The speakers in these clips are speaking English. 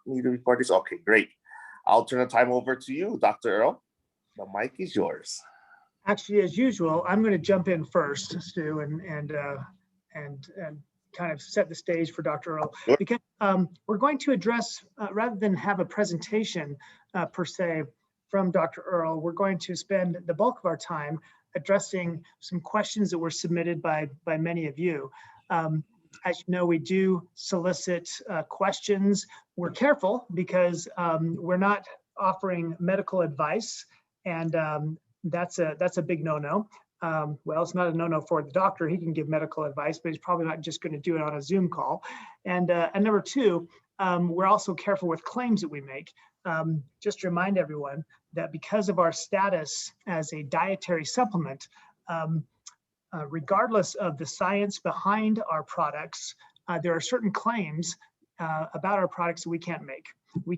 me to record this? Okay, great. I'll turn the time over to you, Dr. Earl. The mic is yours. Actually, as usual, I'm going to jump in first, Stu, and kind of set the stage for Dr. Earl, because we're going to address, rather than have a presentation per se from Dr. Earl, we're going to spend the bulk of our time addressing some questions that were submitted by many of you. As you know, we do solicit questions. We're careful because we're not offering medical advice, and that's a big no-no. Well, it's not a no-no for the doctor. He can give medical advice, but he's probably not just going to do it on a Zoom call. And number two, we're also careful with claims that we make. Just to remind everyone that because of our status as a dietary supplement, regardless of the science behind our products, there are certain claims about our products that we can't make. We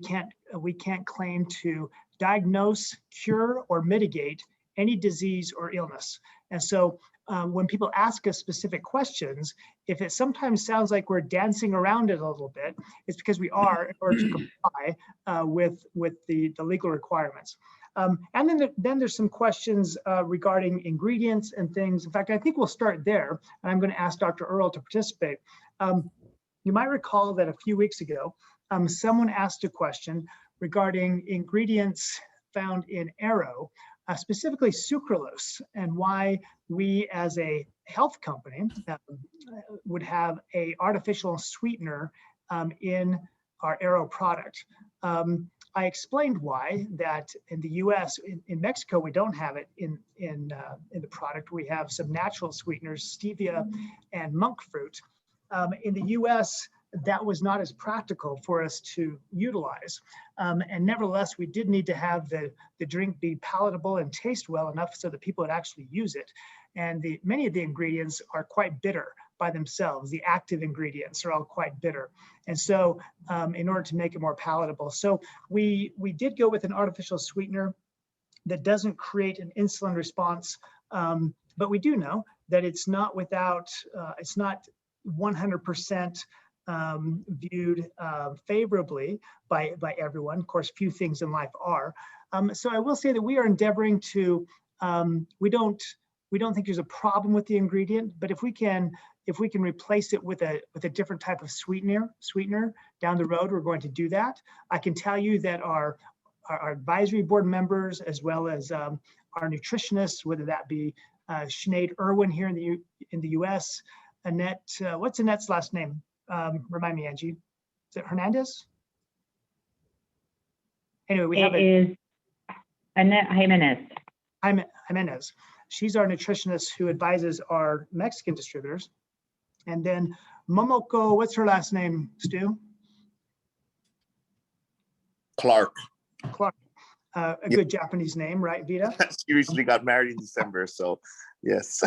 can't claim to diagnose, cure, or mitigate any disease or illness. And so when people ask us specific questions, if it sometimes sounds like we're dancing around it a little bit, it's because we are, in order to comply with the legal requirements. And then there's some questions regarding ingredients and things. In fact, I think we'll start there. And I'm going to ask Dr. Earl to participate. You might recall that a few weeks ago, someone asked a question regarding ingredients found in Arrow, specifically sucralose, and why we as a health company would have an artificial sweetener in our Arrow product. I explained why, that in the US, in Mexico, we don't have it in the product. We have some natural sweeteners, stevia and monk fruit. In the US, that was not as practical for us to utilize. And nevertheless, we did need to have the drink be palatable and taste well enough so that people would actually use it. And many of the ingredients are quite bitter by themselves. The active ingredients are all quite bitter. And so in order to make it more palatable. So we did go with an artificial sweetener that doesn't create an insulin response. But we do know that it's not without, it's not 100% viewed favorably by everyone. Of course, few things in life are. So I will say that we are endeavoring to, we don't think there's a problem with the ingredient, but if we can replace it with a different type of sweetener down the road, we're going to do that. I can tell you that our advisory board members, as well as our nutritionists, whether that be Sinead Irwin here in the US, Annette, what's Annette's last name? Remind me, Angie. Is it Hernandez? Anyway, we have it. Annette Jimenez. She's our nutritionist who advises our Mexican distributors. And then Momoko, what's her last name, Stu? Clark. A good Japanese name, right, Vita? She recently got married in December, so yes.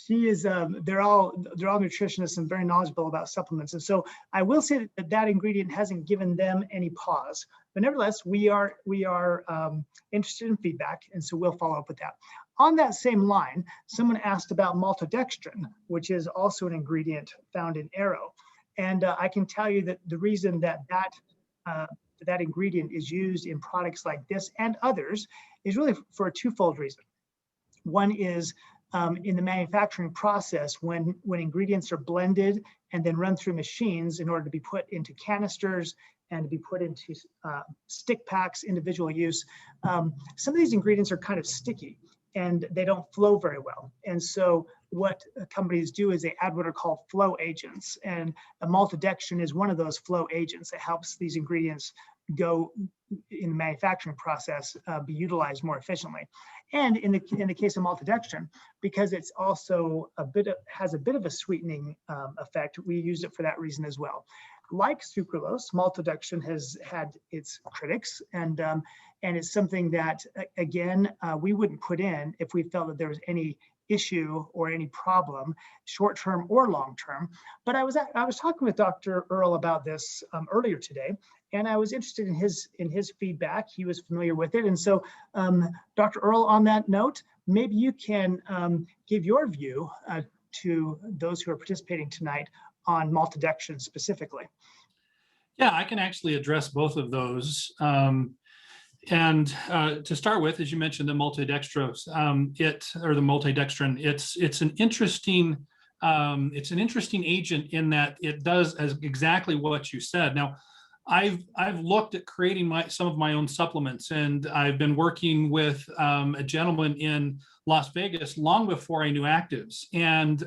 She is. They're all nutritionists and very knowledgeable about supplements. And so I will say that ingredient hasn't given them any pause. But nevertheless, we are interested in feedback, and so we'll follow up with that. On that same line, someone asked about maltodextrin, which is also an ingredient found in Arrow. And I can tell you that the reason that ingredient is used in products like this and others is really for a twofold reason. One is in the manufacturing process, when ingredients are blended and then run through machines in order to be put into canisters and to be put into stick packs, individual use, some of these ingredients are kind of sticky and they don't flow very well. And so what companies do is they add what are called flow agents, and a maltodextrin is one of those flow agents that helps these ingredients go in the manufacturing process, be utilized more efficiently. And in the case of maltodextrin, because it's also has a bit of a sweetening effect, we use it for that reason as well. Like sucralose, maltodextrin has had its critics, and it's something that again we wouldn't put in if we felt that there was any issue or any problem, short-term or long-term. But I was talking with Dr. Earl about this earlier today, and I was interested in his feedback. He was familiar with it, and so Dr. Earl, on that note, maybe you can give your view to those who are participating tonight on maltodextrin specifically. Yeah, I can actually address both of those. And to start with, as you mentioned, the multidextrose, or the multidextrin, it's an interesting agent in that it does exactly what you said. Now, I've looked at creating some of my own supplements, and I've been working with a gentleman in Las Vegas long before I knew actives, and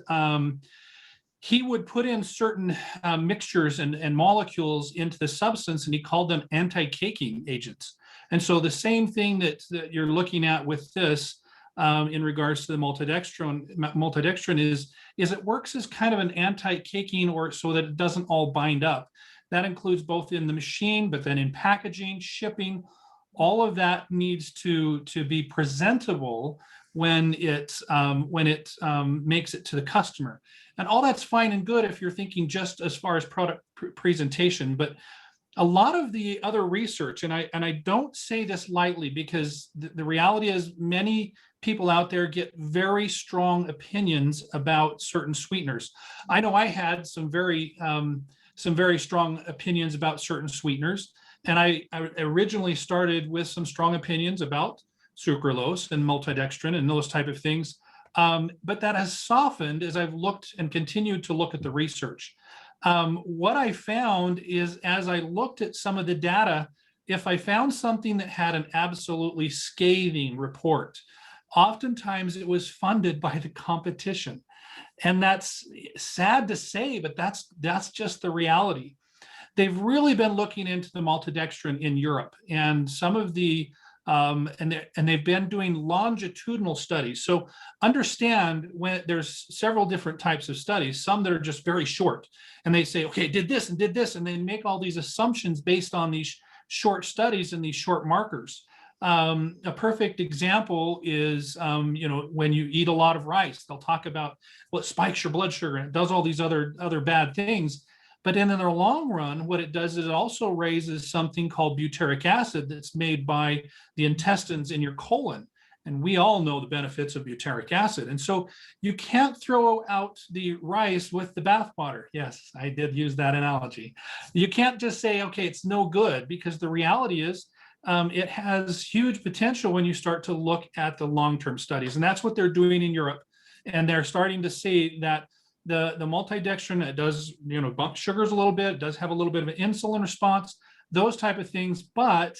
he would put in certain mixtures and molecules into the substance, and he called them anti-caking agents. And so the same thing that you're looking at with this in regards to the multidextrin is it works as kind of an anti-caking, or so that it doesn't all bind up. That includes both in the machine, but then in packaging, shipping. All of that needs to be presentable when it makes it to the customer. And all that's fine and good if you're thinking just as far as product presentation, but a lot of the other research, and I don't say this lightly, because the reality is many people out there get very strong opinions about certain sweeteners. I know I had some very strong opinions about certain sweeteners, and I originally started with some strong opinions about sucralose and multidextrin and those type of things. But that has softened as I've looked and continued to look at the research. What I found is, as I looked at some of the data, if I found something that had an absolutely scathing report, oftentimes it was funded by the competition. And that's sad to say, but that's just the reality. They've really been looking into the maltodextrin in Europe, and some of the and they've been doing longitudinal studies. So understand, when there's several different types of studies, some that are just very short, and they say, okay, did this, and they make all these assumptions based on these short studies and these short markers. A perfect example is, when you eat a lot of rice, they'll talk about, well, it spikes your blood sugar and it does all these other bad things. But in the long run, what it does is it also raises something called butyric acid that's made by the intestines in your colon. And we all know the benefits of butyric acid. And so you can't throw out the rice with the bathwater. Yes, I did use that analogy. You can't just say, okay, it's no good, because the reality is it has huge potential when you start to look at the long-term studies. And that's what they're doing in Europe. And they're starting to see that the multidextrin, it does, bump sugars a little bit, it does have a little bit of an insulin response, those type of things. But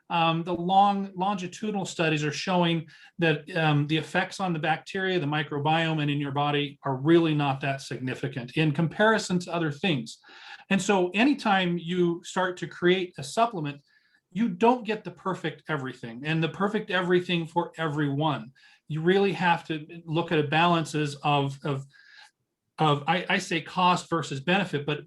the longitudinal studies are showing that the effects on the bacteria, the microbiome, and in your body are really not that significant in comparison to other things. And so anytime you start to create a supplement, you don't get the perfect everything and the perfect everything for everyone. You really have to look at balances of I say cost versus benefit, but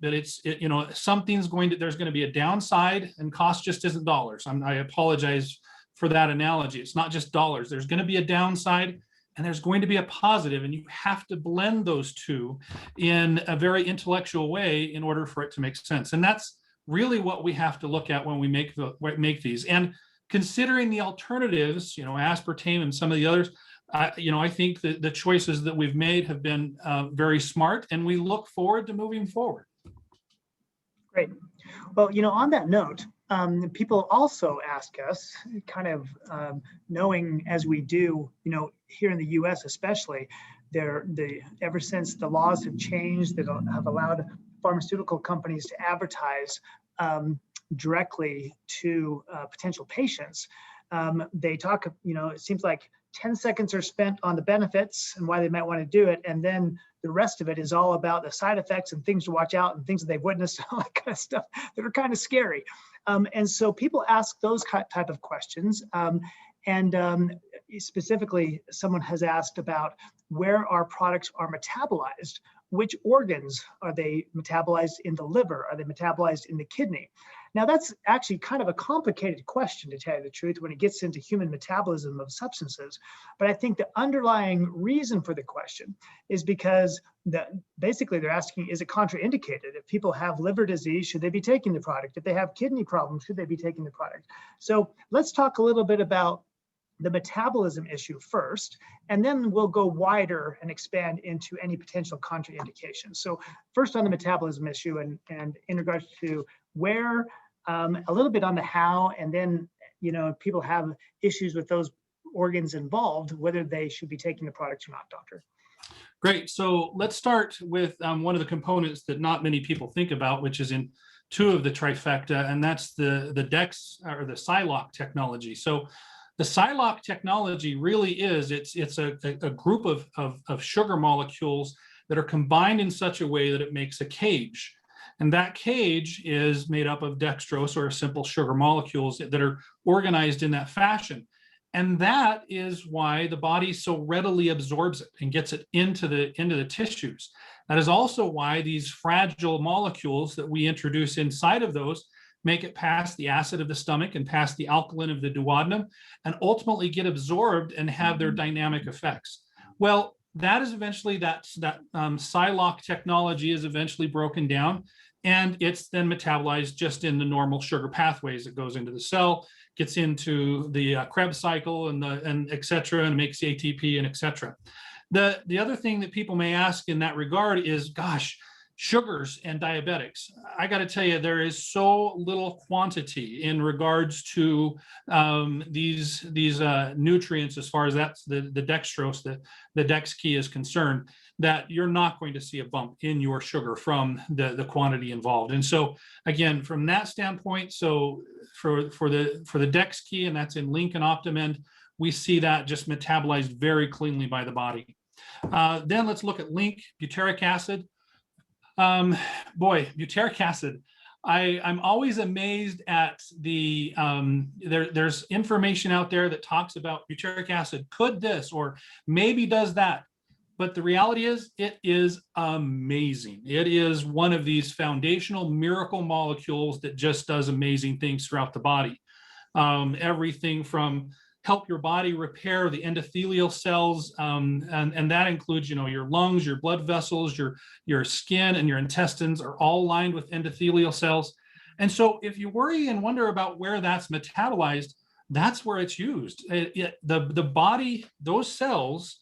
something's there's going to be a downside, and cost just isn't dollars. I apologize for that analogy. It's not just dollars. There's going to be a downside and there's going to be a positive, and you have to blend those two in a very intellectual way in order for it to make sense. And that's really what we have to look at when we make these. And considering the alternatives, aspartame and some of the others, I think that the choices that we've made have been very smart, and we look forward to moving forward. Great. Well, on that note, people also ask us, kind of knowing as we do, here in the U.S. especially, ever since the laws have changed that have allowed pharmaceutical companies to advertise directly to potential patients, they talk, it seems like 10 seconds are spent on the benefits and why they might want to do it. And then the rest of it is all about the side effects and things to watch out and things that they've witnessed, all that kind of stuff that are kind of scary. And so people ask those type of questions. Specifically, someone has asked about where our products are metabolized. Which organs are they metabolized in the liver? Are they metabolized in the kidney? Now, that's actually kind of a complicated question, to tell you the truth, when it gets into human metabolism of substances. But I think the underlying reason for the question is because basically they're asking, is it contraindicated? If people have liver disease, should they be taking the product? If they have kidney problems, should they be taking the product? So let's talk a little bit about the metabolism issue first, and then we'll go wider and expand into any potential contraindications. So first on the metabolism issue, and in regards to where, a little bit on the how, and then, if people have issues with those organs involved, whether they should be taking the products or not, doctor. Great. So let's start with one of the components that not many people think about, which is in two of the trifecta, and that's the DEX or the Psylock technology. So the Psylock technology really is, it's a group of sugar molecules that are combined in such a way that it makes a cage. And that cage is made up of dextrose or simple sugar molecules that are organized in that fashion. And that is why the body so readily absorbs it and gets it into the tissues. That is also why these fragile molecules that we introduce inside of those make it past the acid of the stomach and past the alkaline of the duodenum and ultimately get absorbed and have their dynamic effects. Well, that is eventually, that Psylock technology is eventually broken down, and it's then metabolized just in the normal sugar pathways. It goes into the cell, gets into the Krebs cycle and et cetera, and makes the ATP and et cetera. The other thing that people may ask in that regard is, gosh, sugars and diabetics. I got to tell you, there is so little quantity in regards to these nutrients, as far as that's the dextrose, the DEX key is concerned, that you're not going to see a bump in your sugar from the quantity involved. And so again, from that standpoint, so for the DEX key, and that's in Link and Optimend, we see that just metabolized very cleanly by the body. Then let's look at Link, butyric acid. Butyric acid. I'm always amazed at the there's information out there that talks about butyric acid could this or maybe does that, but the reality is it is amazing. It is one of these foundational miracle molecules that just does amazing things throughout the body. Everything from help your body repair the endothelial cells, and that includes, your lungs, your blood vessels, your skin, and your intestines are all lined with endothelial cells. And so if you worry and wonder about where that's metabolized, that's where it's used. The body, those cells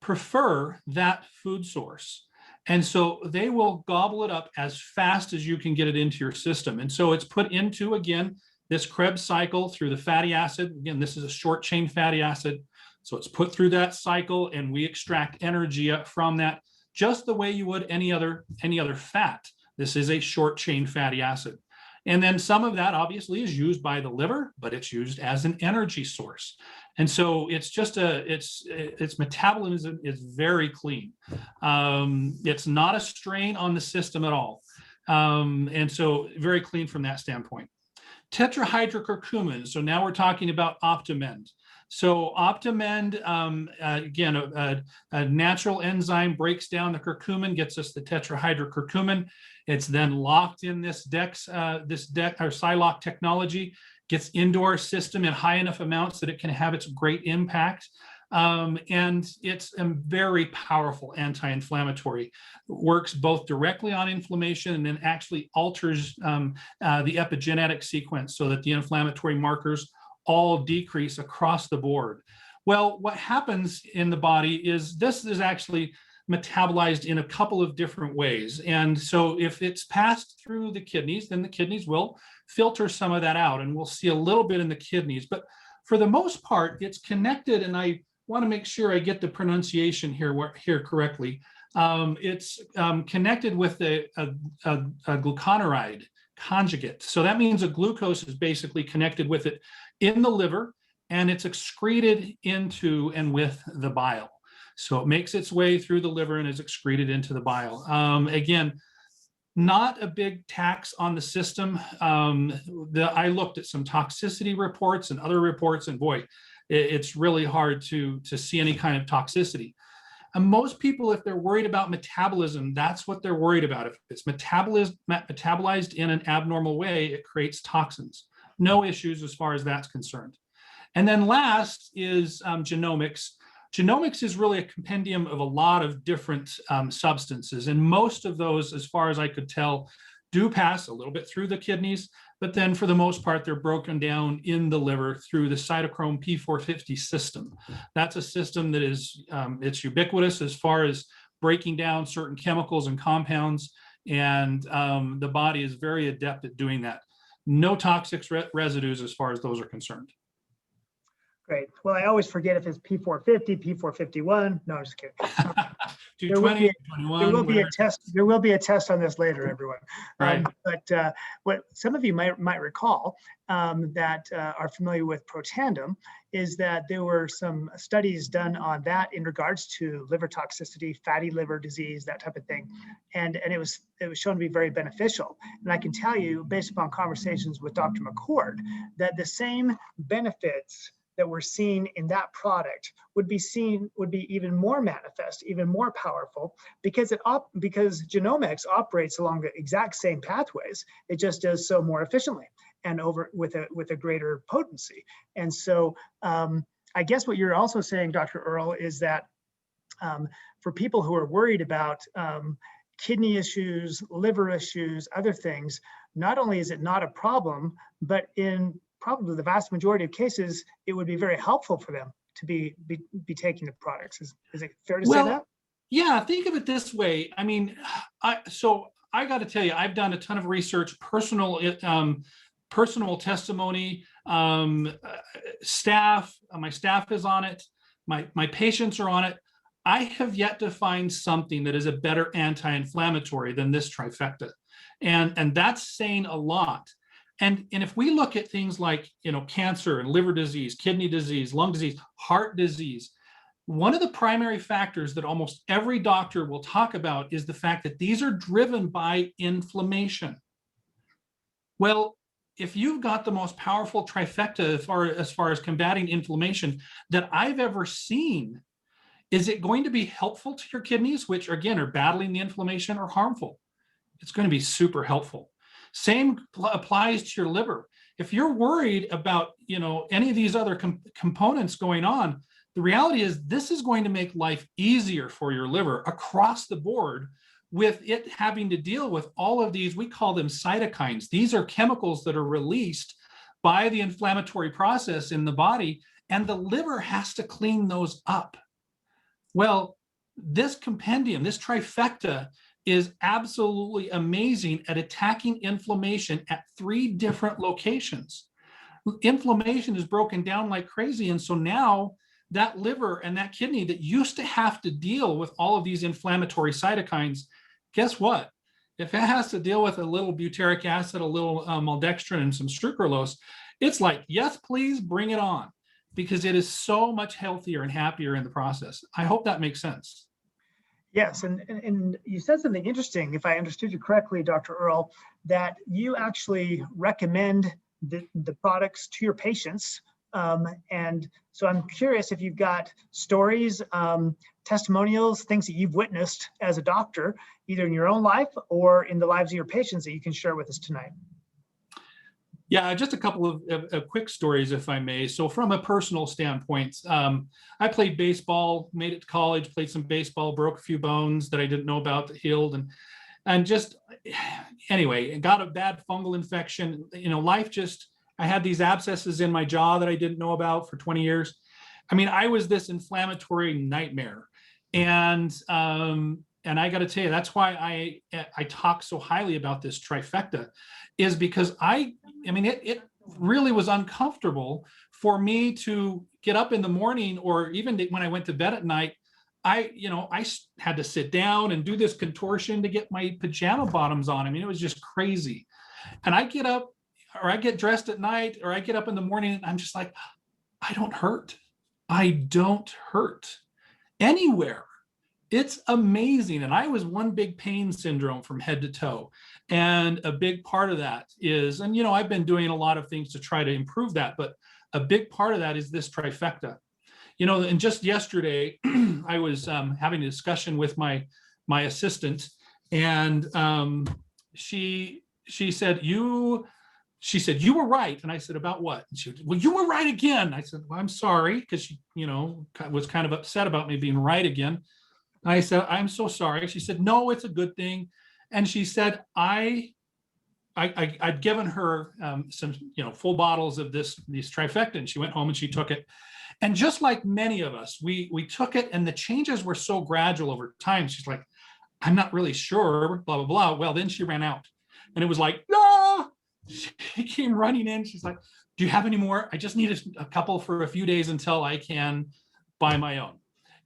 prefer that food source. And so they will gobble it up as fast as you can get it into your system. And so it's put into, again, this Krebs cycle through the fatty acid. Again, this is a short chain fatty acid. So it's put through that cycle and we extract energy from that just the way you would any other fat. This is a short chain fatty acid. And then some of that obviously is used by the liver, but it's used as an energy source. And so it's just its metabolism is very clean. It's not a strain on the system at all. And so very clean from that standpoint. Tetrahydrocurcumin. So now we're talking about Optimend. So Optimend, again, a natural enzyme breaks down the curcumin, gets us the tetrahydrocurcumin. It's then locked in this DEX or Psylock technology, gets into our system in high enough amounts that it can have its great impact. And it's a very powerful anti-inflammatory. Works both directly on inflammation and then actually alters the epigenetic sequence so that the inflammatory markers all decrease across the board. Well, what happens in the body is this is actually metabolized in a couple of different ways. And so if it's passed through the kidneys, then the kidneys will filter some of that out, and we'll see a little bit in the kidneys. But for the most part, it's connected, and I want to make sure I get the pronunciation here correctly. It's connected with a gluconoride conjugate. So that means a glucose is basically connected with it in the liver, and it's excreted into and with the bile. So it makes its way through the liver and is excreted into the bile. Again, not a big tax on the system. I looked at some toxicity reports and other reports, and boy, it's really hard to see any kind of toxicity. And most people, if they're worried about metabolism, that's what they're worried about. If it's metabolized in an abnormal way, it creates toxins. No issues as far as that's concerned. And then last is genomics. Genomics is really a compendium of a lot of different substances. And most of those, as far as I could tell, do pass a little bit through the kidneys, but then for the most part, they're broken down in the liver through the cytochrome P450 system. That's a system that is, it's ubiquitous as far as breaking down certain chemicals and compounds. And the body is very adept at doing that. No toxic residues as far as those are concerned. Great. Well, I always forget if it's P450, P451. No, I'm just kidding. 220, There will be a 21, test. There will be a test on this later, everyone. Right. But what some of you might recall that are familiar with Protandim is that there were some studies done on that in regards to liver toxicity, fatty liver disease, that type of thing, and it was shown to be very beneficial. And I can tell you, based upon conversations with Dr. McCord, that the same benefits that we're seeing in that product would be even more manifest, even more powerful, because because Genomics operates along the exact same pathways. It just does so more efficiently and with a greater potency. And so I guess what you're also saying, Dr. Earl, is that for people who are worried about kidney issues, liver issues, other things, not only is it not a problem, but in probably the vast majority of cases, it would be very helpful for them to be taking the products. Is it fair to say that? Yeah, think of it this way. I mean, I got to tell you, I've done a ton of research, personal testimony, staff, my staff is on it, my patients are on it. I have yet to find something that is a better anti-inflammatory than this trifecta. And that's saying a lot. And if we look at things like, cancer and liver disease, kidney disease, lung disease, heart disease, one of the primary factors that almost every doctor will talk about is the fact that these are driven by inflammation. Well, if you've got the most powerful trifecta as far as combating inflammation that I've ever seen, is it going to be helpful to your kidneys, which again are battling the inflammation, or harmful? It's going to be super helpful. Same applies to your liver. If you're worried about, any of these other components going on, the reality is this is going to make life easier for your liver across the board, with it having to deal with all of these, we call them cytokines. These are chemicals that are released by the inflammatory process in the body, and the liver has to clean those up. Well, this compendium, this trifecta, is absolutely amazing at attacking inflammation at 3 different locations. Inflammation is broken down like crazy. And so now that liver and that kidney that used to have to deal with all of these inflammatory cytokines, guess what? If it has to deal with a little butyric acid, a little maltodextrin, and some sucralose, it's like, yes, please bring it on, because it is so much healthier and happier in the process. I hope that makes sense. Yes, and you said something interesting, if I understood you correctly, Dr. Earl, that you actually recommend the products to your patients. And so I'm curious if you've got stories, testimonials, things that you've witnessed as a doctor, either in your own life or in the lives of your patients, that you can share with us tonight. Yeah, just a couple of quick stories, if I may. So from a personal standpoint, I played baseball, made it to college, played some baseball, broke a few bones that I didn't know about that healed. And just, anyway, got a bad fungal infection. Life just, I had these abscesses in my jaw that I didn't know about for 20 years. I mean, I was this inflammatory nightmare. And I got to tell you, that's why I talk so highly about this trifecta, is because it really was uncomfortable for me to get up in the morning, or even when I went to bed at night. I had to sit down and do this contortion to get my pajama bottoms on. I mean, it was just crazy. And I get up, or I get dressed at night, or I get up in the morning, and I'm just like, I don't hurt. I don't hurt anywhere. It's amazing. And I was one big pain syndrome from head to toe. And a big part of that is, and I've been doing a lot of things to try to improve that, but a big part of that is this trifecta. And just yesterday, I was having a discussion with my assistant, and she said, you were right. And I said, about what? And she said, well, you were right again. I said, well, I'm sorry, because she, was kind of upset about me being right again. I said, I'm so sorry. She said, no, it's a good thing. And she said, I'd given her some, full bottles of these trifecta, and she went home and she took it. And just like many of us, we took it, and the changes were so gradual over time. She's like, I'm not really sure, blah, blah, blah. Well, then she ran out and it was like, ah, she came running in. She's like, do you have any more? I just need a couple for a few days until I can buy my own.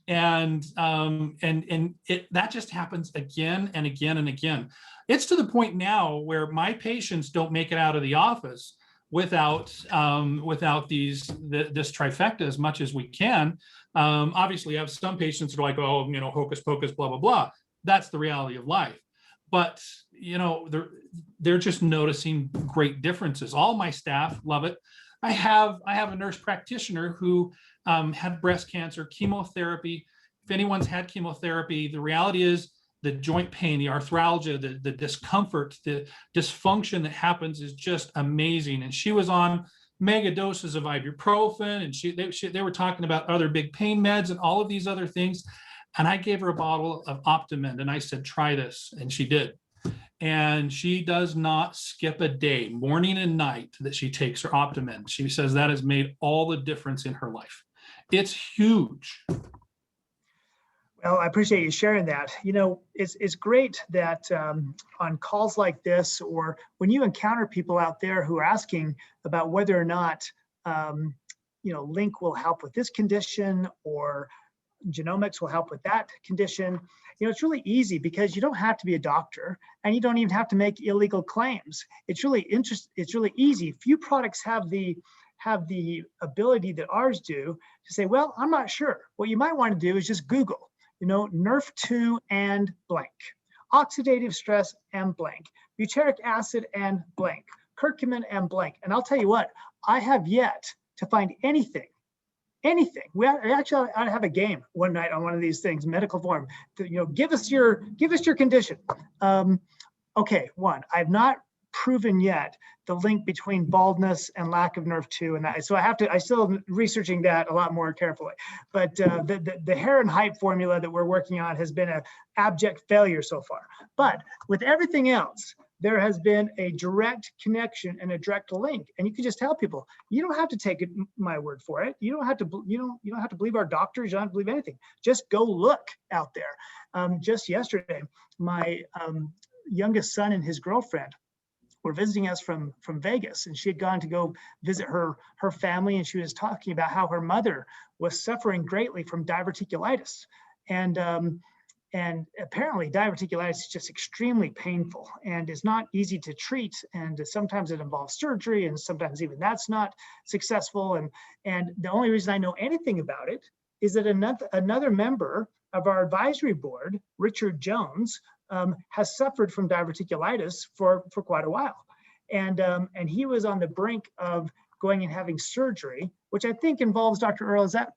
And that just happens again and again and again. It's to the point now where my patients don't make it out of the office without this trifecta as much as we can. Obviously, I have some patients who are like, oh, hocus pocus, blah, blah, blah. That's the reality of life. But, they're just noticing great differences. All my staff love it. I have a nurse practitioner who had breast cancer, chemotherapy. If anyone's had chemotherapy, the reality is the joint pain, the arthralgia, the discomfort, the dysfunction that happens is just amazing. And she was on mega doses of ibuprofen, and they were talking about other big pain meds and all of these other things. And I gave her a bottle of Optimend and I said, try this. And she did. And she does not skip a day, morning and night, that she takes her Optimend. She says that has made all the difference in her life. It's huge. Well, I appreciate you sharing that. It's great that on calls like this, or when you encounter people out there who are asking about whether or not, Link will help with this condition or Genomics will help with that condition. It's really easy because you don't have to be a doctor and you don't even have to make illegal claims. It's really easy. Few products have the ability that ours do to say, well, I'm not sure. What you might want to do is just Google, Nerf2 and blank, oxidative stress and blank, butyric acid and blank, curcumin and blank. And I'll tell you what, I have yet to find anything. I actually have a game one night on one of these things, medical form. Give us your condition. Okay, one, I've not proven yet the link between baldness and lack of Nerf2 and that. So I still am researching that a lot more carefully. But the hair and height formula that we're working on has been an abject failure so far. But with everything else, there has been a direct connection and a direct link. And you can just tell people, you don't have to take my word for it. You don't have to believe our doctors. You don't have to believe anything. Just go look out there. Just yesterday, my youngest son and his girlfriend were visiting us from Vegas, and she had gone to go visit her family, and she was talking about how her mother was suffering greatly from diverticulitis. And apparently diverticulitis is just extremely painful and is not easy to treat. And sometimes it involves surgery, and sometimes even that's not successful. And the only reason I know anything about it is that another member of our advisory board, Richard Jones, has suffered from diverticulitis for quite a while. And he was on the brink of going and having surgery, which I think involves, Dr. Earl, is that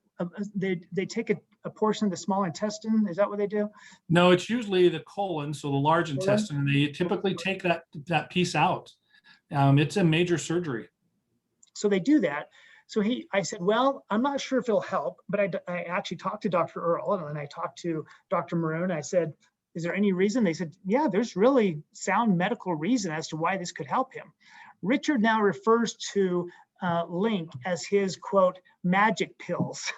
they take a portion of the small intestine? Is that what they do? No, it's usually the colon, so the large intestine, and they typically take that piece out. It's a major surgery. So they do that. So I said, well, I'm not sure if it'll help, but I actually talked to Dr. Earl, and then I talked to Dr. Maroon. I said, is there any reason? They said, yeah, there's really sound medical reason as to why this could help him. Richard now refers to Link as his, quote, magic pills,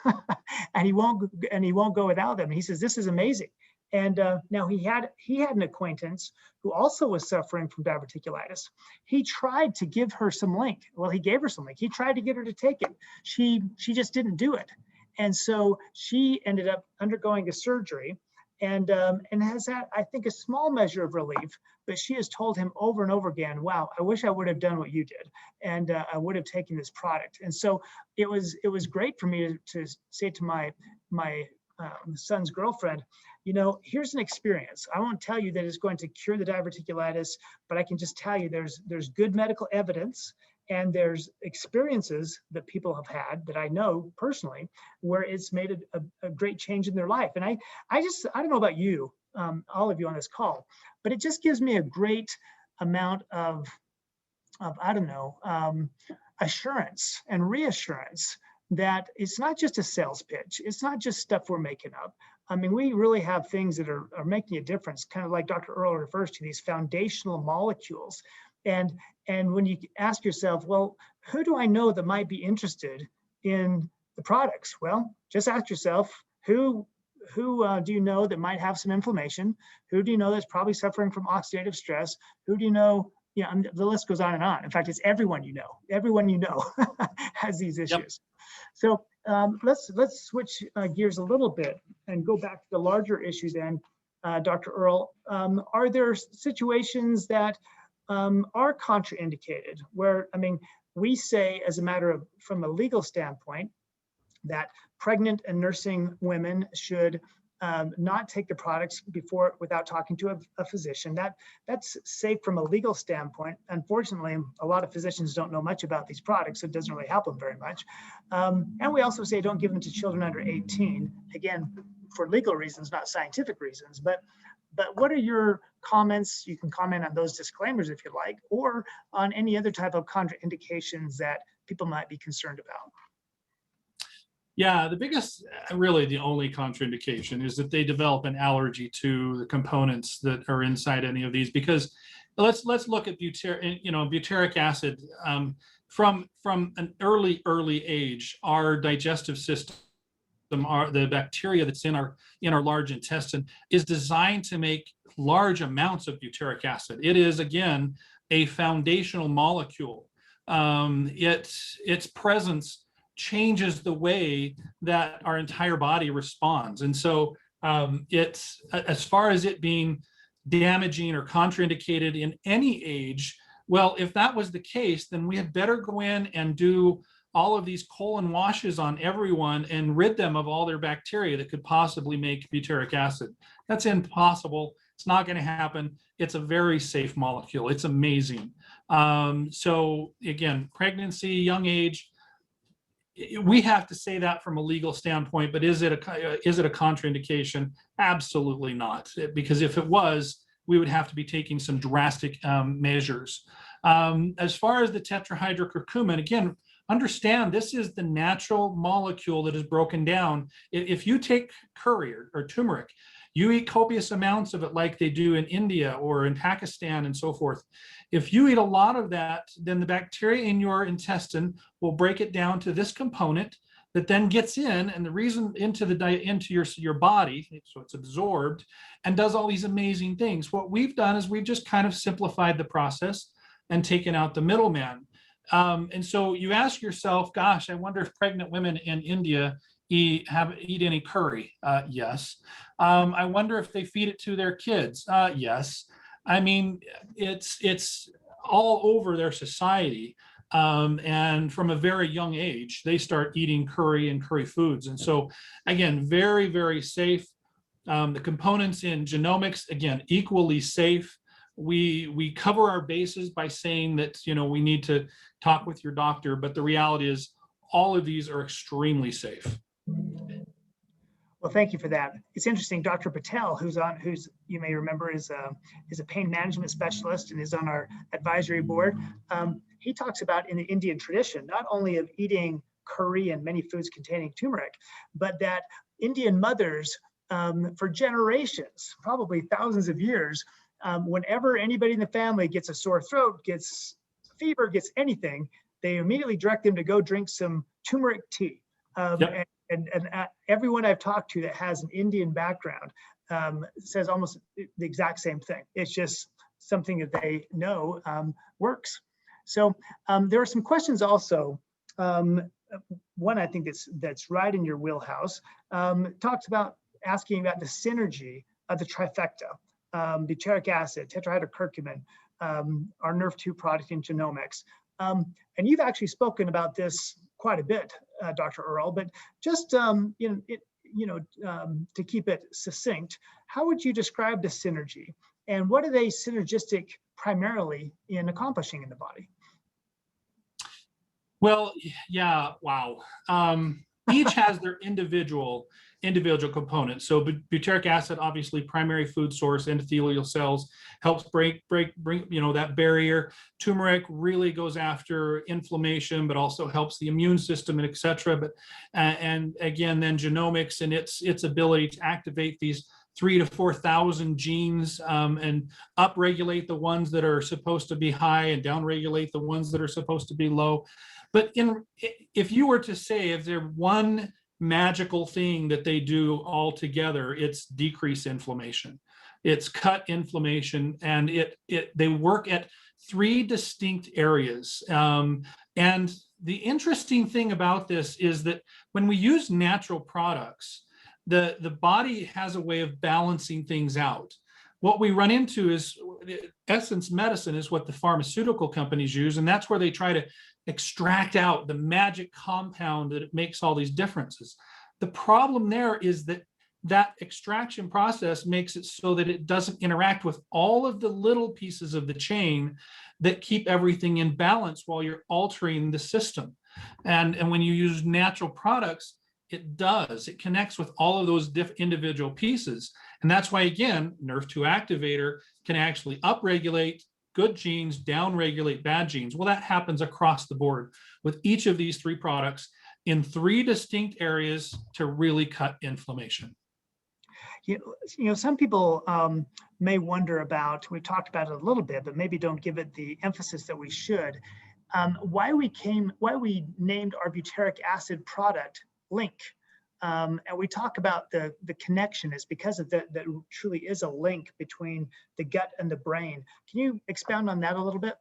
and he won't go without them. He says, this is amazing. And now he had an acquaintance who also was suffering from diverticulitis. He tried to give her some Link. Well, he gave her some Link. He tried to get her to take it. She just didn't do it. And so she ended up undergoing a surgery and has had, I think, a small measure of relief, but she has told him over and over again, wow, I wish I would have done what you did, and I would have taken this product. And so it was great for me to say to my son's girlfriend, here's an experience. I won't tell you that it's going to cure the diverticulitis, but I can just tell you there's good medical evidence, and there's experiences that people have had that I know personally where it's made a great change in their life. And I don't know about you, all of you on this call, but it just gives me a great amount of assurance and reassurance that it's not just a sales pitch. It's not just stuff we're making up. I mean, we really have things that are making a difference, kind of like Dr. Earl refers to, these foundational molecules. And when you ask yourself, well, who do I know that might be interested in the products? Well, just ask yourself, who do you know that might have some inflammation? Who do you know that's probably suffering from oxidative stress? Who do you know? Yeah, and the list goes on and on. In fact, it's everyone you know. Everyone you know has these issues. So let's switch gears a little bit and go back to the larger issue then, Dr. Earl. Are there situations that are contraindicated where, I mean, we say as a matter of, from a legal standpoint, that pregnant and nursing women should not take the products without talking to a physician. That's safe from a legal standpoint. Unfortunately, a lot of physicians don't know much about these products, so it doesn't really help them very much. And we also say don't give them to children under 18, again, for legal reasons, not scientific reasons. But what are your comments? You can comment on those disclaimers if you like, or on any other type of contraindications that people might be concerned about. Yeah, the biggest, really the only contraindication is that they develop an allergy to the components that are inside any of these. Because let's look at butyric acid. From an early age, our digestive system, the bacteria that's in our large intestine, is designed to make large amounts of butyric acid. It is, again, a foundational molecule. Its presence changes the way that our entire body responds. And so it's, as far as it being damaging or contraindicated in any age, well, if that was the case, then we had better go in and do all of these colon washes on everyone and rid them of all their bacteria that could possibly make butyric acid. That's impossible. It's not going to happen. It's a very safe molecule. It's amazing. So again, pregnancy, young age, we have to say that from a legal standpoint, but is it a contraindication? Absolutely not, because if it was, we would have to be taking some drastic measures. As far as the tetrahydrocurcumin, again, understand this is the natural molecule that is broken down. If you take curry or turmeric, you eat copious amounts of it like they do in India or in Pakistan and so forth. If you eat a lot of that, then the bacteria in your intestine will break it down to this component that then gets in, and the reason into your body, so it's absorbed and does all these amazing things. What we've done is we've just kind of simplified the process and taken out the middleman. And so you ask yourself, gosh, I wonder if pregnant women in India eat any curry? Yes. I wonder if they feed it to their kids? Yes. I mean, it's all over their society. And from a very young age, they start eating curry and curry foods. And so, again, very, very safe. The components in genomics, again, equally safe. We cover our bases by saying that, we need to talk with your doctor, but the reality is all of these are extremely safe. Well, thank you for that. It's interesting, Dr. Patel, who's you may remember is a pain management specialist and is on our advisory board. He talks about in the Indian tradition, not only of eating curry and many foods containing turmeric, but that Indian mothers for generations, probably thousands of years, whenever anybody in the family gets a sore throat, gets fever, gets anything, they immediately direct them to go drink some turmeric tea. Yep. And everyone I've talked to that has an Indian background says almost the exact same thing. It's just something that they know works. So there are some questions also. One I think that's right in your wheelhouse talks about asking about the synergy of the trifecta, butyric acid, tetrahydrocurcumin, our Nerve2 product in genomics. And you've actually spoken about this quite a bit, Dr. Earl, but just to keep it succinct, how would you describe the synergy, and what are they synergistic primarily in accomplishing in the body? Well, yeah, wow. Each has their individual components. So butyric acid, obviously primary food source, endothelial cells, helps break that barrier. Turmeric really goes after inflammation, but also helps the immune system, and et cetera. But and again, then genomics and its ability to activate these 3,000 to 4,000 genes and upregulate the ones that are supposed to be high and downregulate the ones that are supposed to be low. But if you were to say, is there one magical thing that they do all together. It's decrease inflammation, it's cut inflammation, and they work at 3 distinct areas. And the interesting thing about this is that when we use natural products, the body has a way of balancing things out. What we run into is, essence medicine is what the pharmaceutical companies use, and that's where they try to extract out the magic compound that it makes all these differences. The problem there is that extraction process makes it so that it doesn't interact with all of the little pieces of the chain that keep everything in balance while you're altering the system. And when you use natural products, it does. It connects with all of those individual pieces. And that's why, again, NRF2 activator can actually upregulate good genes, downregulate bad genes. Well, that happens across the board with each of these 3 products in 3 distinct areas to really cut inflammation. You know, some people may wonder about, we talked about it a little bit, but maybe don't give it the emphasis that we should, why we named our butyric acid product Link. And we talk about the connection is because of that truly is a link between the gut and the brain. Can you expound on that a little bit?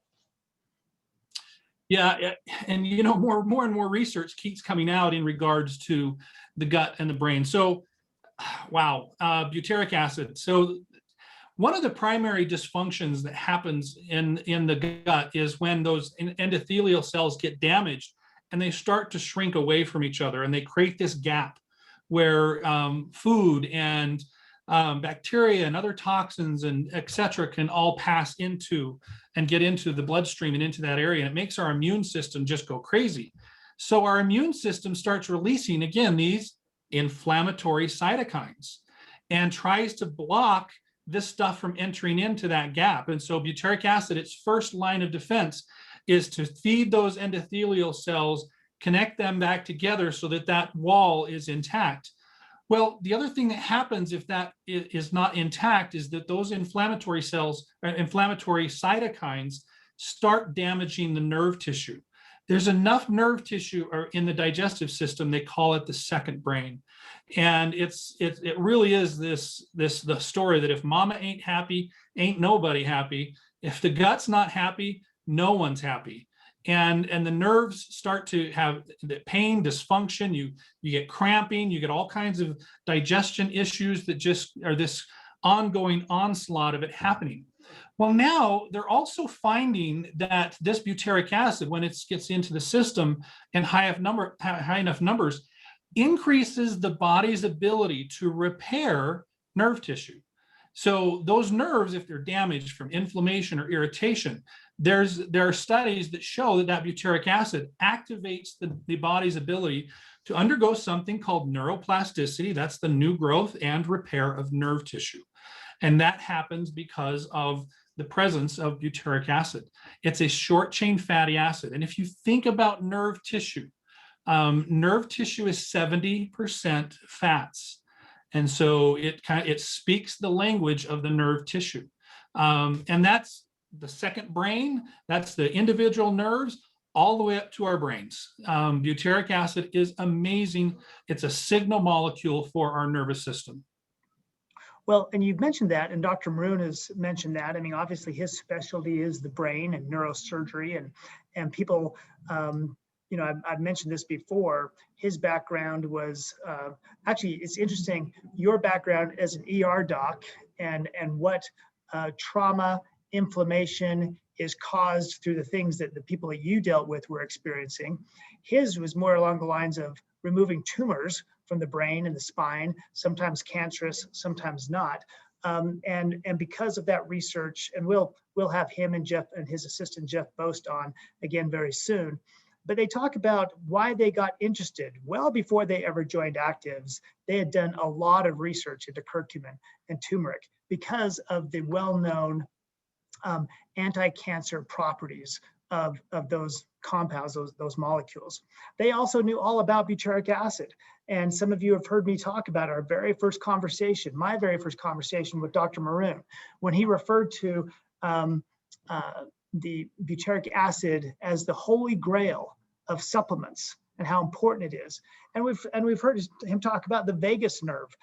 Yeah, and you know, more and more research keeps coming out in regards to the gut and the brain. So, wow, butyric acid. So one of the primary dysfunctions that happens in the gut is when those endothelial cells get damaged and they start to shrink away from each other, and they create this gap where food and bacteria and other toxins and et cetera can all pass into and get into the bloodstream and into that area. And it makes our immune system just go crazy. So our immune system starts releasing, again, these inflammatory cytokines and tries to block this stuff from entering into that gap. And so butyric acid, its first line of defense is to feed those endothelial cells, connect them back together so that that wall is intact. Well, the other thing that happens if that is not intact is that those inflammatory cells, inflammatory cytokines, start damaging the nerve tissue. There's enough nerve tissue in the digestive system, they call it the second brain. And it really is the story that if mama ain't happy, ain't nobody happy. If the gut's not happy, no one's happy. And the nerves start to have the pain, dysfunction, you get cramping, you get all kinds of digestion issues that just are this ongoing onslaught of it happening. Well, now they're also finding that this butyric acid, when it gets into the system in high enough numbers, increases the body's ability to repair nerve tissue. So those nerves, if they're damaged from inflammation or irritation, there are studies that show that butyric acid activates the body's ability to undergo something called neuroplasticity. That's the new growth and repair of nerve tissue. And that happens because of the presence of butyric acid. It's a short chain fatty acid. And if you think about nerve tissue is 70% fats. And so it speaks the language of the nerve tissue. And that's the second brain, that's the individual nerves, all the way up to our brains. Butyric acid is amazing. It's a signal molecule for our nervous system. Well, and you've mentioned that, and Dr. Maroon has mentioned that. I mean, obviously his specialty is the brain and neurosurgery, and people, you know, I've mentioned this before. His background was actually, it's interesting. Your background as an ER doc and what trauma, inflammation is caused through the things that the people that you dealt with were experiencing. His was more along the lines of removing tumors from the brain and the spine, sometimes cancerous, sometimes not. And because of that research, and we'll have him and Jeff and his assistant Jeff Boast on again very soon. But they talk about why they got interested. Well, before they ever joined Actives, they had done a lot of research into curcumin and turmeric because of the well-known anti-cancer properties of those compounds, those molecules. They also knew all about butyric acid. And some of you have heard me talk about our very first conversation, my very first conversation with Dr. Maroon, when he referred to the butyric acid as the holy grail of supplements. and how important it is. And we've heard him talk about the vagus nerve.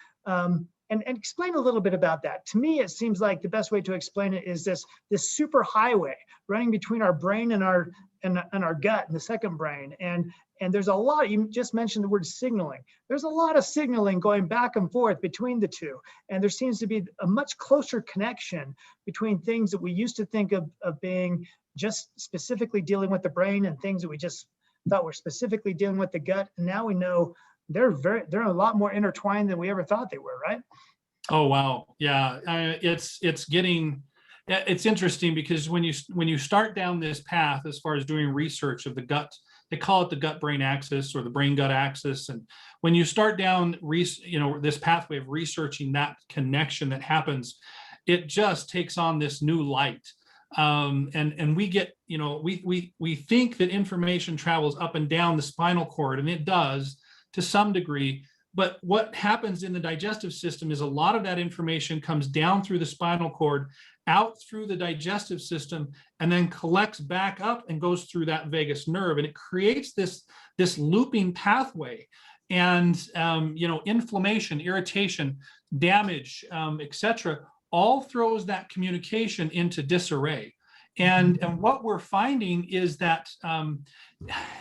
And explain a little bit about that. To me, it seems like the best way to explain it is this super highway running between our brain and our gut and the second brain. And there's a lot, you just mentioned the word signaling. There's a lot of signaling going back and forth between the two. And there seems to be a much closer connection between things that we used to think of being just specifically dealing with the brain and things that we just thought were specifically dealing with the gut. And now we know they're a lot more intertwined than we ever thought they were, right? Oh, wow. Yeah. It's interesting because when you start down this path, as far as doing research of the gut, they call it the gut-brain axis or the brain-gut axis. And when you start down, this pathway of researching that connection that happens, it just takes on this new light. And we get, we think that information travels up and down the spinal cord, and it does to some degree. But what happens in the digestive system is a lot of that information comes down through the spinal cord, out through the digestive system, and then collects back up and goes through that vagus nerve. And it creates this looping pathway. And, inflammation, irritation, damage, etc., all throws that communication into disarray. And what we're finding is that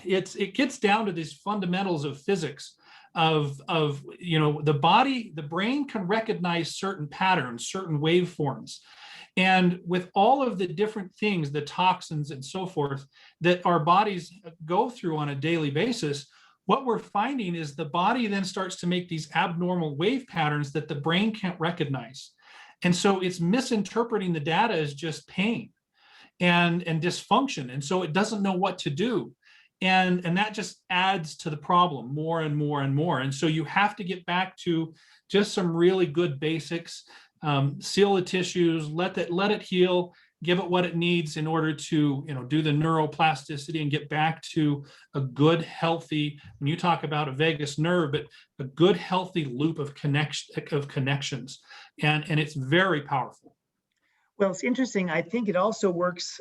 it gets down to these fundamentals of physics of the body, the brain can recognize certain patterns, certain waveforms. And with all of the different things, the toxins and so forth that our bodies go through on a daily basis, what we're finding is the body then starts to make these abnormal wave patterns that the brain can't recognize. And so it's misinterpreting the data as just pain and dysfunction. And so it doesn't know what to do. And that just adds to the problem more and more and more. And so you have to get back to just some really good basics, seal the tissues, let it heal, give it what it needs in order to do the neuroplasticity and get back to a good, healthy, when you talk about a vagus nerve, but a good, healthy loop of connections. And it's very powerful. Well, it's interesting. I think it also works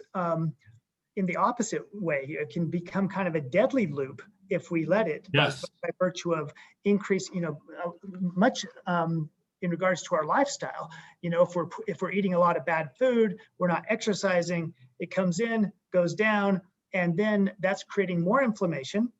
in the opposite way. It can become kind of a deadly loop if we let it. Yes. By virtue of increase, much in regards to our lifestyle. If we're eating a lot of bad food, we're not exercising, it comes in, goes down, and then that's creating more inflammation,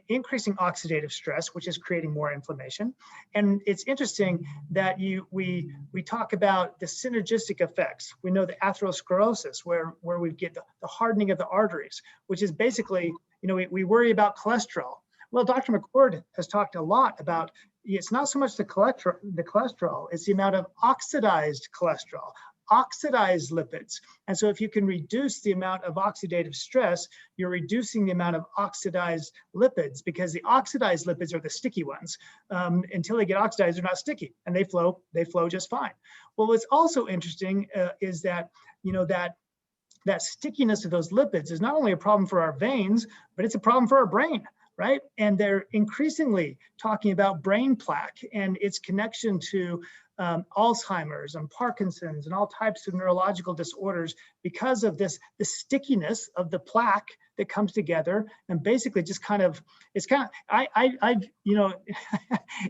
increasing oxidative stress, which is creating more inflammation. And it's interesting that we talk about the synergistic effects. We know the atherosclerosis, where we get the hardening of the arteries, which is basically, we worry about cholesterol. Well, Dr. McCord has talked a lot about it's not so much the cholesterol, it's the amount of oxidized cholesterol, oxidized lipids. And so if you can reduce the amount of oxidative stress, you're reducing the amount of oxidized lipids, because the oxidized lipids are the sticky ones. Until they get oxidized, they're not sticky, and they flow just fine. Well, what's also interesting is that, that stickiness of those lipids is not only a problem for our veins, but it's a problem for our brain. Right? And they're increasingly talking about brain plaque and its connection to Alzheimer's and Parkinson's and all types of neurological disorders because of the stickiness of the plaque that comes together and basically just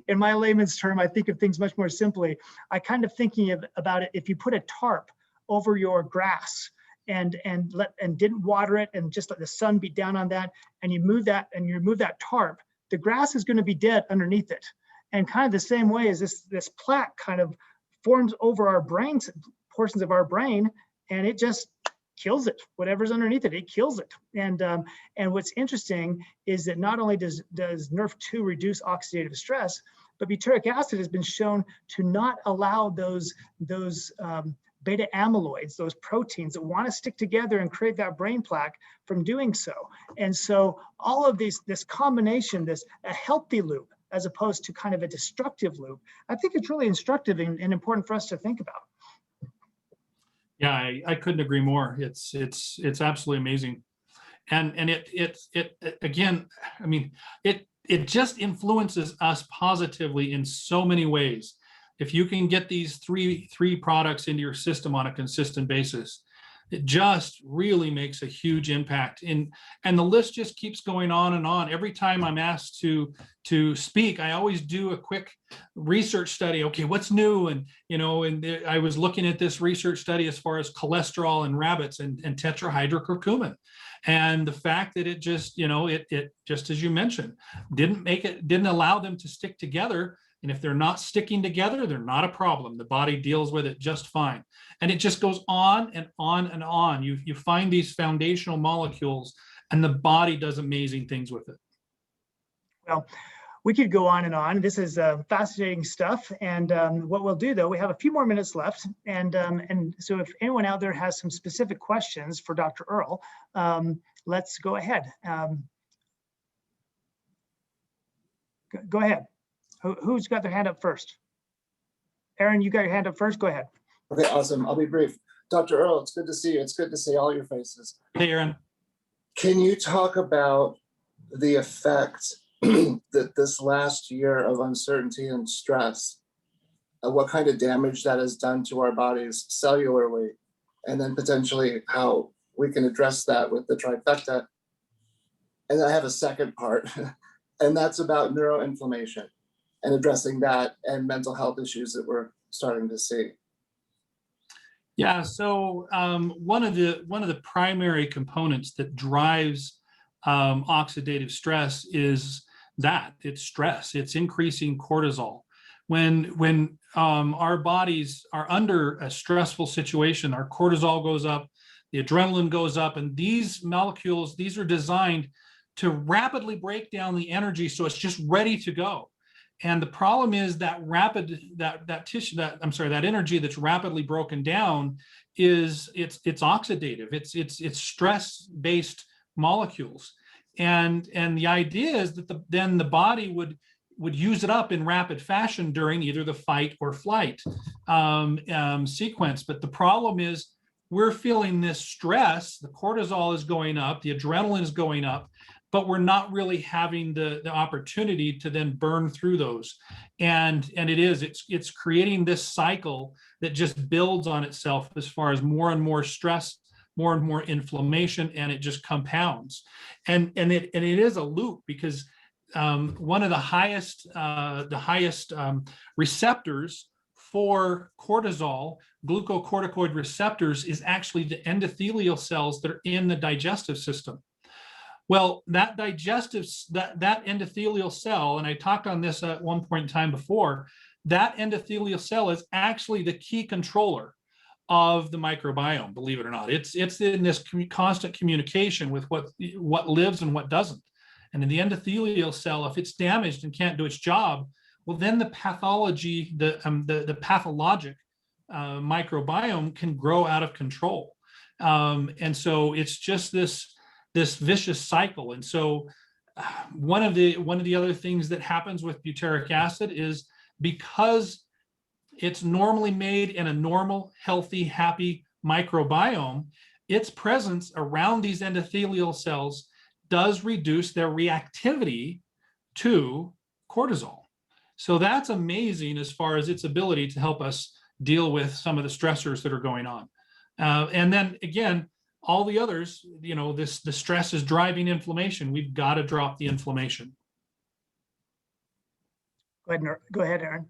in my layman's term, I think of things much more simply. I kind of thinking about it, if you put a tarp over your grass and didn't water it and just let the sun beat down on that, and you remove that tarp, the grass is going to be dead underneath it. And kind of the same way as this plaque kind of forms over our brains, portions of our brain, and it just kills it. Whatever's underneath it kills it. And what's interesting is that not only does NRF2 reduce oxidative stress, but butyric acid has been shown to not allow those beta amyloids, those proteins that want to stick together and create that brain plaque, from doing so. And so all of this combination, a healthy loop as opposed to kind of a destructive loop, I think it's really instructive and important for us to think about. Yeah, I couldn't agree more. It's absolutely amazing. And it again, I mean, it just influences us positively in so many ways. If you can get these three products into your system on a consistent basis, It just really makes a huge impact. And the list just keeps going on and on. Every time I'm asked to speak, I always do a quick research study. Okay, what's new? And, I was looking at this research study as far as cholesterol in rabbits and tetrahydrocurcumin. And the fact that it just, it just as you mentioned, didn't allow them to stick together. And if they're not sticking together, they're not a problem. The body deals with it just fine. And it just goes on and on and on. You find these foundational molecules, and the body does amazing things with it. Well, we could go on and on. This is fascinating stuff. And what we'll do, though, we have a few more minutes left. And so if anyone out there has some specific questions for Dr. Earl, let's go ahead. Go ahead. Who's got their hand up first? Aaron, you got your hand up first. Go ahead. Okay, awesome. I'll be brief. Dr. Earl, it's good to see you. It's good to see all your faces. Hey, Aaron. Can you talk about the effect that this last year of uncertainty and stress, what kind of damage that has done to our bodies cellularly, and then potentially how we can address that with the trifecta? And I have a second part, and that's about neuroinflammation and addressing that and mental health issues that we're starting to see. Yeah, so one of the primary components that drives oxidative stress is that it's stress. It's increasing cortisol. When our bodies are under a stressful situation, our cortisol goes up, the adrenaline goes up, and these molecules, these are designed to rapidly break down the energy so it's just ready to go. And the problem is that that energy that's rapidly broken down is it's oxidative. It's stress-based molecules. And the idea is that then the body would use it up in rapid fashion during either the fight or flight sequence. But the problem is we're feeling this stress, the cortisol is going up, the adrenaline is going up, but we're not really having the opportunity to then burn through those. And it's creating this cycle that just builds on itself as far as more and more stress, more and more inflammation, and it just compounds. And it is a loop, because one of the highest receptors for cortisol, glucocorticoid receptors, is actually the endothelial cells that are in the digestive system. Well, that endothelial cell, and I talked on this at one point in time before, that endothelial cell is actually the key controller of the microbiome, believe it or not. It's in this constant communication with what lives and what doesn't. And in the endothelial cell, if it's damaged and can't do its job, well, then the pathology, the pathologic microbiome can grow out of control. And so it's just this vicious cycle. And so one of the other things that happens with butyric acid is, because it's normally made in a normal, healthy, happy microbiome, its presence around these endothelial cells does reduce their reactivity to cortisol. So that's amazing as far as its ability to help us deal with some of the stressors that are going on. And then again, all the others, the stress is driving inflammation. We've got to drop the inflammation. Go ahead, Aaron.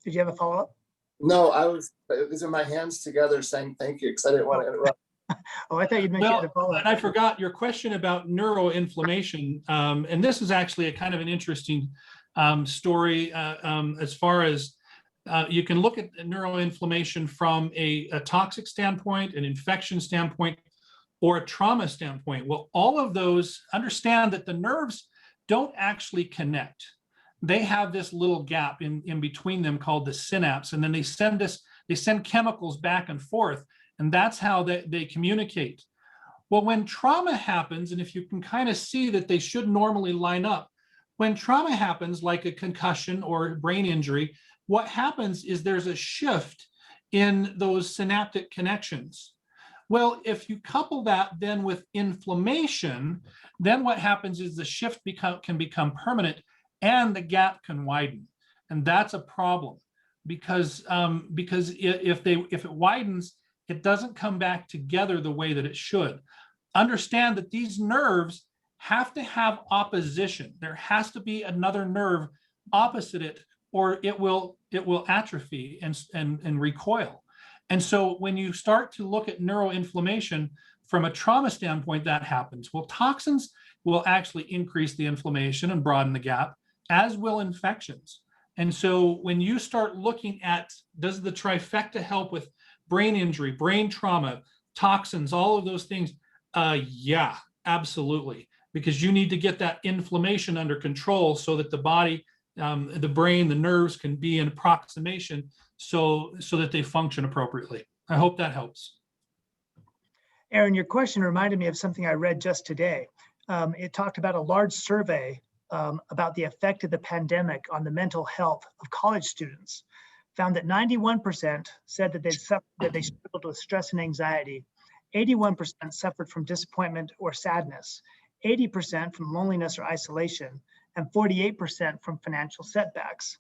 Did you have a follow-up? No, these are my hands together saying thank you, because I didn't want to interrupt. Oh, I thought you'd mentioned a follow-up. And I forgot your question about neuroinflammation. And this is actually a kind of an interesting story as far as you can look at neuroinflammation from a toxic standpoint, an infection standpoint, or a trauma standpoint. Well, all of those, understand that the nerves don't actually connect. They have this little gap in between them called the synapse, and then they send chemicals back and forth, and that's how they communicate. Well, when trauma happens, and if you can kind of see that they should normally line up, when trauma happens, like a concussion or brain injury, what happens is there's a shift in those synaptic connections. Well, if you couple that then with inflammation, then what happens is the shift can become permanent, and the gap can widen. And that's a problem. because if it widens, it doesn't come back together the way that it should. Understand that these nerves have to have opposition. There has to be another nerve opposite it, or it will atrophy and recoil. And so when you start to look at neuroinflammation from a trauma standpoint, that happens. Well, toxins will actually increase the inflammation and broaden the gap, as will infections. And so when you start looking at, does the trifecta help with brain injury, brain trauma, toxins, all of those things? Yeah, absolutely. Because you need to get that inflammation under control so that the body, the brain, the nerves can be in approximation so that they function appropriately. I hope that helps. Aaron, your question reminded me of something I read just today. It talked about a large survey about the effect of the pandemic on the mental health of college students. Found that 91% said that they struggled with stress and anxiety. 81% suffered from disappointment or sadness. 80% from loneliness or isolation, and 48% from financial setbacks.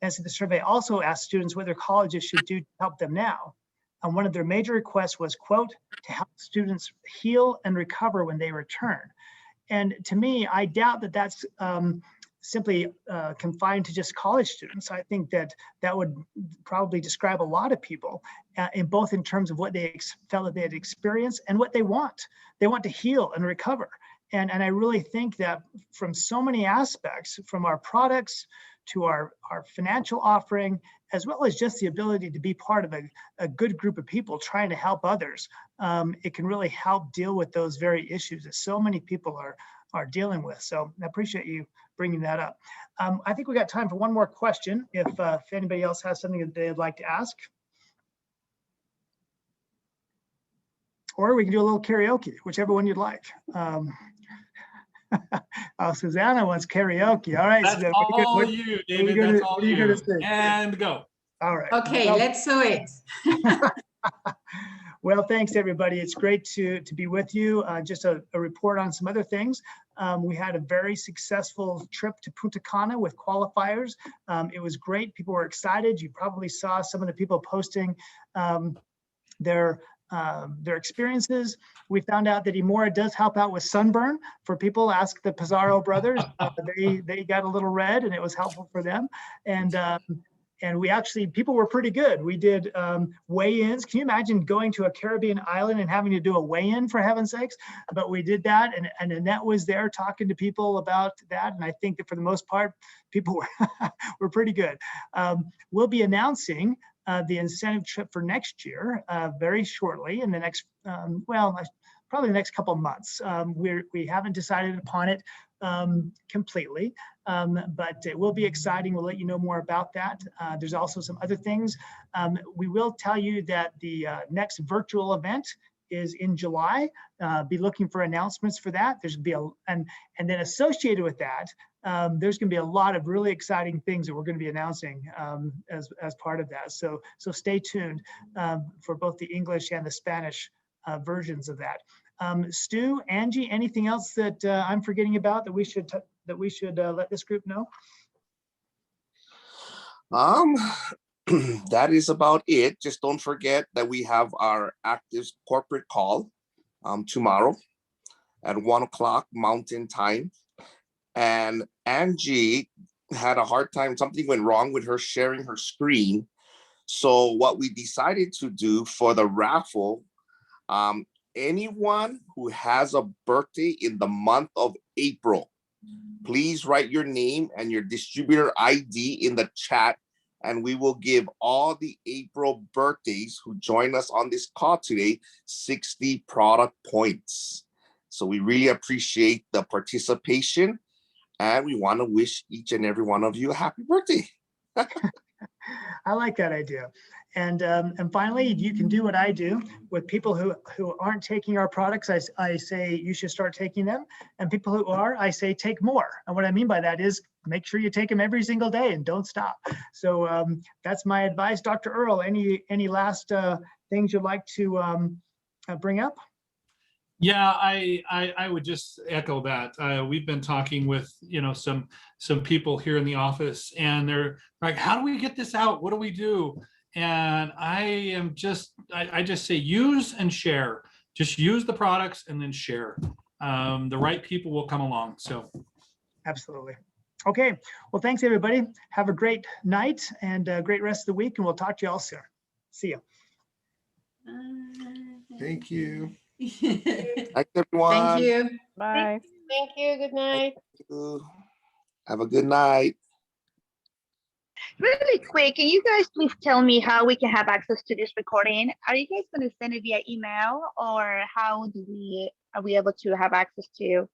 And so the survey also asked students what their colleges should do to help them now. And one of their major requests was, quote, to help students heal and recover when they return. And to me, I doubt that that's simply confined to just college students. I think that would probably describe a lot of people in both in terms of what they felt that they had experienced and what they want. They want to heal and recover. And I really think that from so many aspects, from our products to our financial offering, as well as just the ability to be part of a good group of people trying to help others, it can really help deal with those very issues that so many people are dealing with. So I appreciate you bringing that up. I think we got time for one more question if anybody else has something that they'd like to ask. Or we can do a little karaoke, whichever one you'd like. Oh, Susanna wants karaoke. All right. That's Susanna, all you, David. That's all you. And go. All right. Okay, well, let's do it. Well, thanks everybody. It's great to be with you. Just a report on some other things. We had a very successful trip to Punta Cana with qualifiers. It was great. People were excited. You probably saw some of the people posting their experiences. We found out that Emora does help out with sunburn for people. Ask the Pizarro brothers. They got a little red and it was helpful for them. And we actually, people were pretty good. We did weigh-ins. Can you imagine going to a Caribbean island and having to do a weigh-in, for heaven's sakes? But we did that, and Annette was there talking to people about that. And I think that for the most part, people were pretty good. We'll be announcing the incentive trip for next year very shortly in the next, probably the next couple of months. We haven't decided upon it completely, but it will be exciting. We'll let you know more about that. There's also some other things. We will tell you that the next virtual event is in July. Be looking for announcements for that. There's gonna be and then associated with that, there's going to be a lot of really exciting things that we're going to be announcing as part of that. So stay tuned for both the English and the Spanish versions of that. Stu, Angie, anything else that I'm forgetting about that we should let this group know? That is about it. Just don't forget that we have our active corporate call tomorrow at 1 o'clock Mountain Time. And Angie had a hard time. Something went wrong with her sharing her screen. So what we decided to do for the raffle, anyone who has a birthday in the month of April, please write your name and your distributor ID in the chat, and we will give all the April birthdays who join us on this call today 60 product points. So we really appreciate the participation, and we want to wish each and every one of you a happy birthday. I like that idea. And finally, you can do what I do with people who aren't taking our products. I say you should start taking them, and people who are, I say take more. And what I mean by that is make sure you take them every single day and don't stop. So that's my advice. Dr. Earl, any last things you'd like to bring up? Yeah, I would just echo that. We've been talking with, some people here in the office, and they're like, how do we get this out? What do we do? And I just say use and share. Just use the products and then share. The right people will come along. So Absolutely. Okay. Well, thanks everybody. Have a great night and a great rest of the week, and we'll talk to you all soon. See you. Thank you. Thanks, everyone. Thank you. Bye. Thank you. Good night. Have a good night. Really quick, can you guys please tell me how we can have access to this recording? Are you guys going to send it via email, or how are we able to have access to